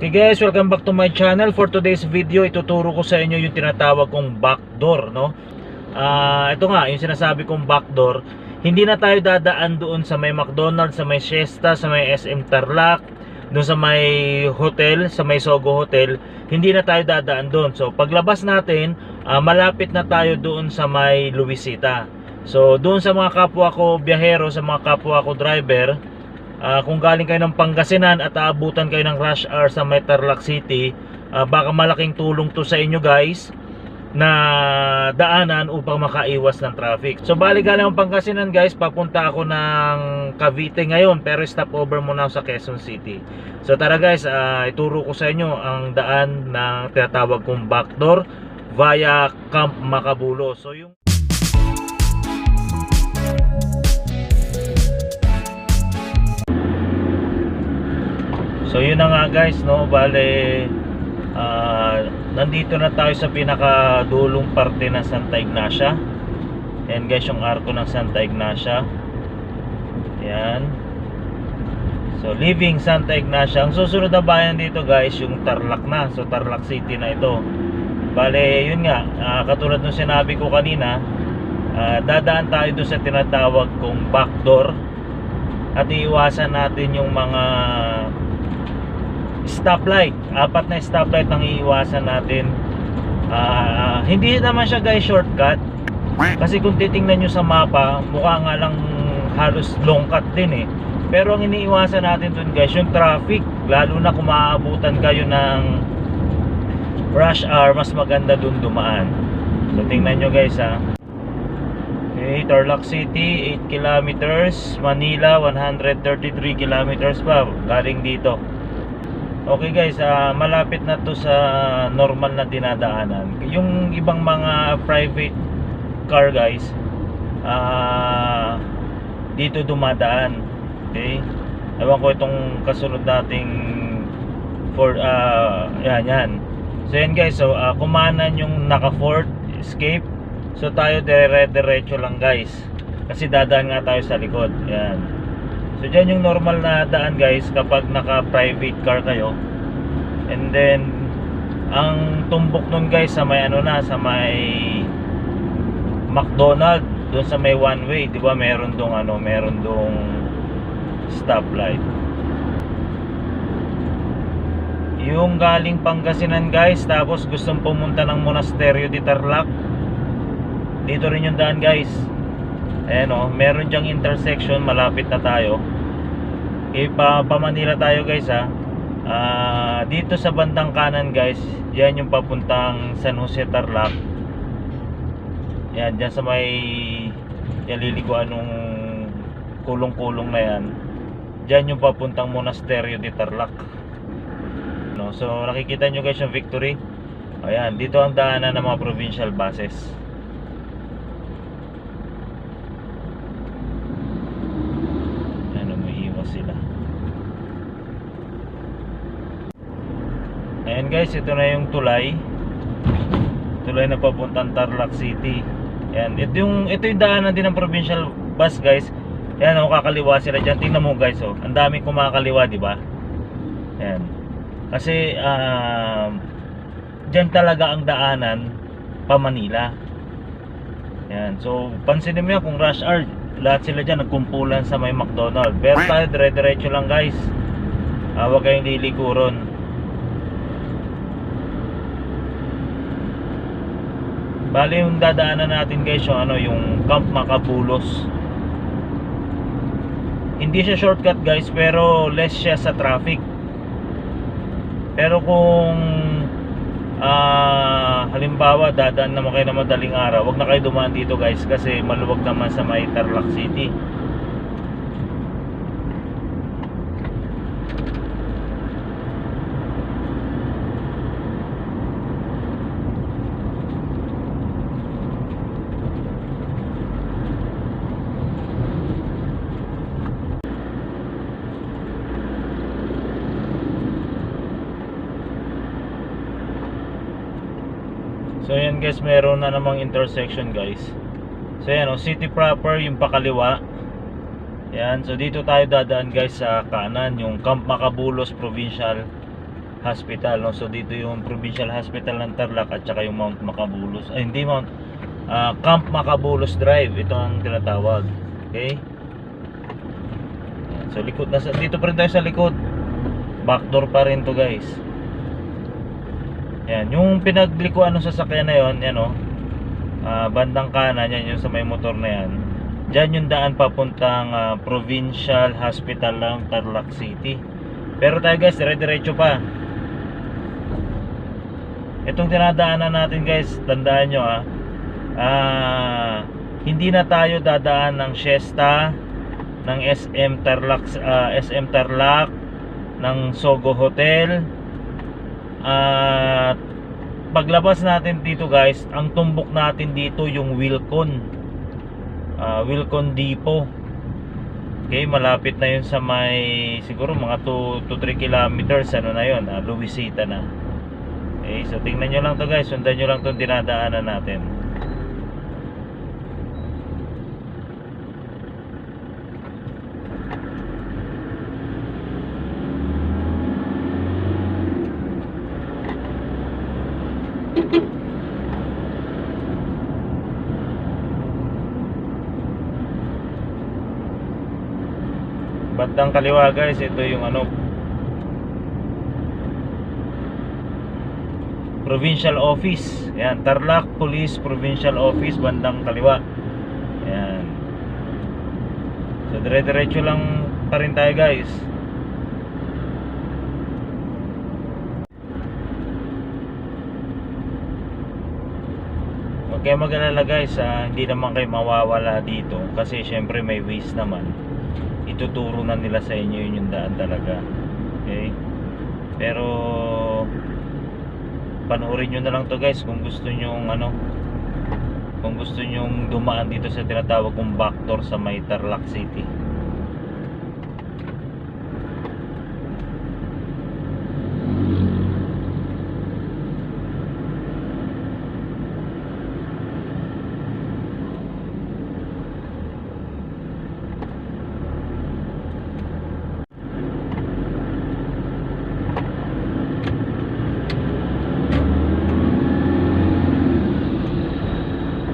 Okay guys, welcome back to my channel. For today's video, ituturo ko sa inyo yung tinatawag kong backdoor, no? Ito nga, yung sinasabi kong backdoor. Hindi na tayo dadaan doon sa may McDonald's, sa may Siesta, sa may SM Tarlac, doon sa may hotel, sa may Sogo Hotel. Hindi na tayo dadaan doon. So paglabas natin, malapit na tayo doon sa may Luisita. So doon sa mga kapwa ko biyahero, sa mga kapwa ko driver, kung galing kayo ng Pangasinan at aabutan kayo ng rush hour sa may Tarlac City, baka malaking tulong to sa inyo guys na daanan upang makaiwas ng traffic. So bali galing ng Pangasinan guys, papunta ako ng Cavite ngayon, pero stopover muna ako sa Quezon City. So tara guys, ituro ko sa inyo ang daan na tinatawag kong backdoor via Camp Macabulos. So yun na nga guys, no, bale nandito na tayo sa pinakadulong parte ng Santa Ignacia. Ayan guys, yung arko ng Santa Ignacia. Ayan. So leaving Santa Ignacia, ang susunod na bayan dito guys, yung Tarlac na. So Tarlac City na ito. Bale yun nga, katulad nung sinabi ko kanina, dadaan tayo doon sa tinatawag kong backdoor at iiwasan natin yung mga stoplight. Apat na stoplight ang iiwasan natin. Hindi naman siya guys shortcut, kasi kung titingnan nyo sa mapa, mukha nga lang halos long cut din eh. Pero ang iniiwasan natin dun guys, yung traffic. Lalo na kung maaabutan kayo ng rush hour, mas maganda dun dumaan. So tingnan nyo guys ha. Okay, Tarlac City 8 kilometers, Manila 133 kilometers pa galing dito. Okay guys, malapit na to sa normal na dinadaanan. Yung ibang mga private car guys, dito dumadaan. Okay, ewan ko itong kasunod nating Ford, yan. So yan guys, so kumanan yung naka Ford Escape. So tayo dire-diretso lang guys, kasi dadaan nga tayo sa likod. Yan. So dyan yung normal na daan guys kapag naka private car kayo. And then ang tumbok nun guys sa may sa may McDonald's, doon sa may one way, 'di ba? Meron dong stoplight. Yung galing Pangasinan guys, tapos gustong pumunta ng Monasterio de Tarlac, dito rin yung daan guys. Ayan o, meron dyang intersection, malapit na tayo. Pa Manila tayo guys ha. Dito sa bandang kanan guys, yan yung papuntang San Jose Tarlac. Yan, dyan sa may liliguan nung kulong-kulong na yan. Dyan yung papuntang Monasterio de Tarlac, no? So nakikita nyo guys yung Victory. Ayan, dito ang daanan ng mga provincial buses. Sila. Ayan guys, ito na yung tulay na papuntang Tarlac City. Ayan, ito yung daanan din ng provincial bus guys. Ayan, kakaliwa sila dyan. Tingnan mo guys, oh, ang daming kumakaliwa, di ba? Ayan, kasi dyan talaga ang daanan pa Manila. Ayan, so pansinin mo yan, kung rush hour, lahat sila dyan nagkumpulan sa may McDonald's. Pero tayo dire-diretso lang guys, huwag kayong lilikuron. Bali yung dadaanan natin guys yung Camp Macabulos. Hindi siya shortcut guys, pero less siya sa traffic. Pero kung halimbawa dadaan naman kayo na madaling araw, wag na kayo dumaan dito guys, kasi maluwag naman sa may Tarlac City. So yan guys, meron na namang intersection guys. So yan city proper yung pakaliwa. Yan, so dito tayo dadaan guys sa kanan, yung Camp Macabulos Provincial Hospital, no? So dito yung Provincial Hospital ng Tarlac at saka yung Mount Macabulos. Ay, hindi Mount, Camp Macabulos Drive. Ito ang tinatawag. Okay? Yan. So likod na dito pa rin tayo sa likod. Backdoor pa rin to, guys. Yan, yung pinaglikuan ng sasakyan na yon, yan, oh. Bandang kanan, yan yung sa may motor na yan. Diyan yung daan papuntang Provincial Hospital ng Tarlac City. Pero tayo, guys, dire-diretso pa. Itong tinadaanan natin, guys, tandaan nyo, hindi na tayo dadaan ng Siesta, ng SM Tarlac, ng Sogo Hotel. At paglabas natin dito, guys, ang tumbok natin dito yung Wilcon Depot. Okay, malapit na yun sa may siguro mga 2 to 3 kilometers, ano na yun, Luisita na. Okay, so tingnan nyo lang to, guys, sundan nyo lang itong dinadaanan natin. Bandang kaliwa, guys, ito yung Provincial Office. Yan, Tarlac Police Provincial Office, bandang kaliwa. Yan. So dire-diretso lang pa rin tayo, guys. Huwag kayo mag-alala, guys, hindi naman kayo mawawala dito kasi syempre may ways naman. Ituturo na nila sa inyo yun yung daan talaga. Okay? Pero panoorin nyo na lang to, guys, kung gusto nyo kung gusto nyo dumaan dito sa tinatawag kong backdoor sa may Tarlac City.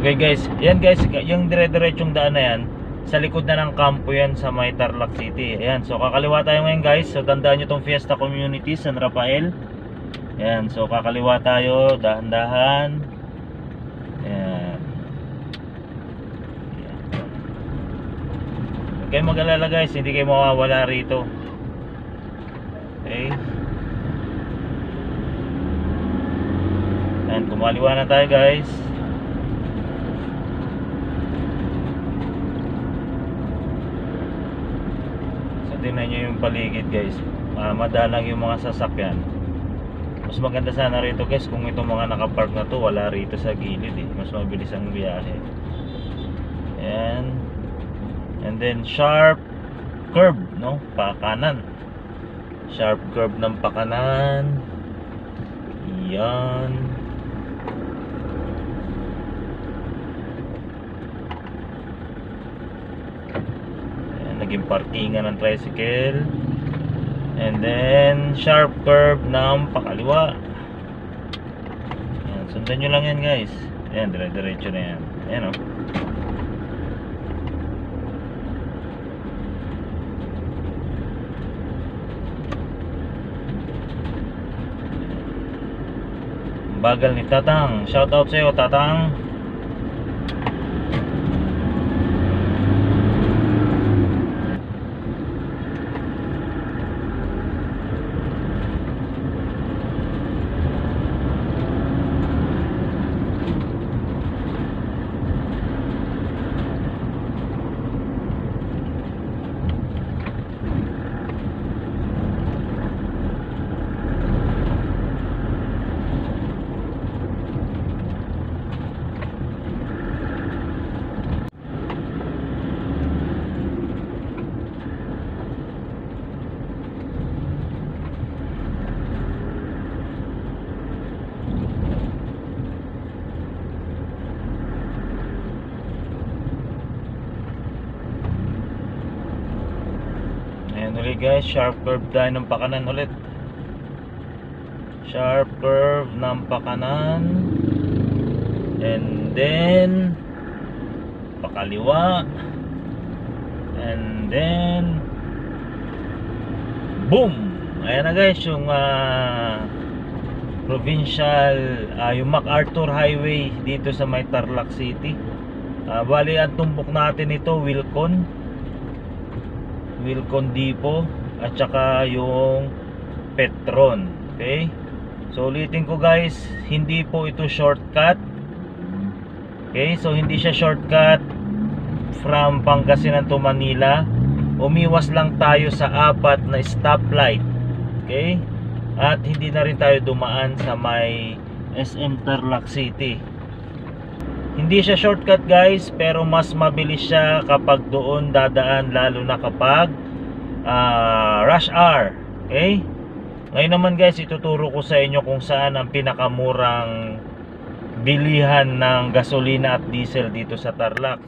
Okay, guys, yan, guys, yung dire-diretsong daan na yan, sa likod na ng kampo yan sa may Tarlac City. Ayan, so kakaliwa tayo ngayon, guys. So tandaan nyo tong Fiesta Community San Rafael. Ayan, so kakaliwa tayo, dahan-dahan. Ayan. Huwag kayong mag-alala, guys, hindi kayo mawawala rito. Okay. Ayan, kumaliwa na tayo, guys. Tingnan nyo yung paligid, guys. Madalang yung mga sasakyan. Mas maganda sana rito, guys, kung itong mga nakapark na to wala rito sa gilid, mas mabilis ang biyahe. And then sharp curve, no? Pakanan. Sharp curve ng pakanan. Yan. Naging parkingan ng tricycle. And then sharp curve ng pakaliwa. Ayan, sundan nyo lang yan, guys. Ayan, dire-diretso na yan. Ayan, oh. Bagal ni Tatang. Shout out sa'yo, Tatang. Ayan ulit, guys, sharp curve tayo ng pakanan ulit. Sharp curve ng pakanan. And then pakaliwa. And then boom! Ayan na guys, yung provincial, yung MacArthur Highway dito sa may Tarlac City. Bali ang tumbok natin ito, Wilcon Depot at saka yung Petron. Okay, so ulitin ko guys, hindi po ito shortcut. Okay, so hindi siya shortcut from Pangasinan to Manila. Umiwas lang tayo sa 4 na stoplight. Okay, at hindi na rin tayo dumaan sa may SM Tarlac City. Hindi siya shortcut guys, pero mas mabilis siya kapag doon dadaan, lalo na kapag rush hour. Okay, ngayon naman guys, ituturo ko sa inyo kung saan ang pinakamurang bilihan ng gasolina at diesel dito sa Tarlac.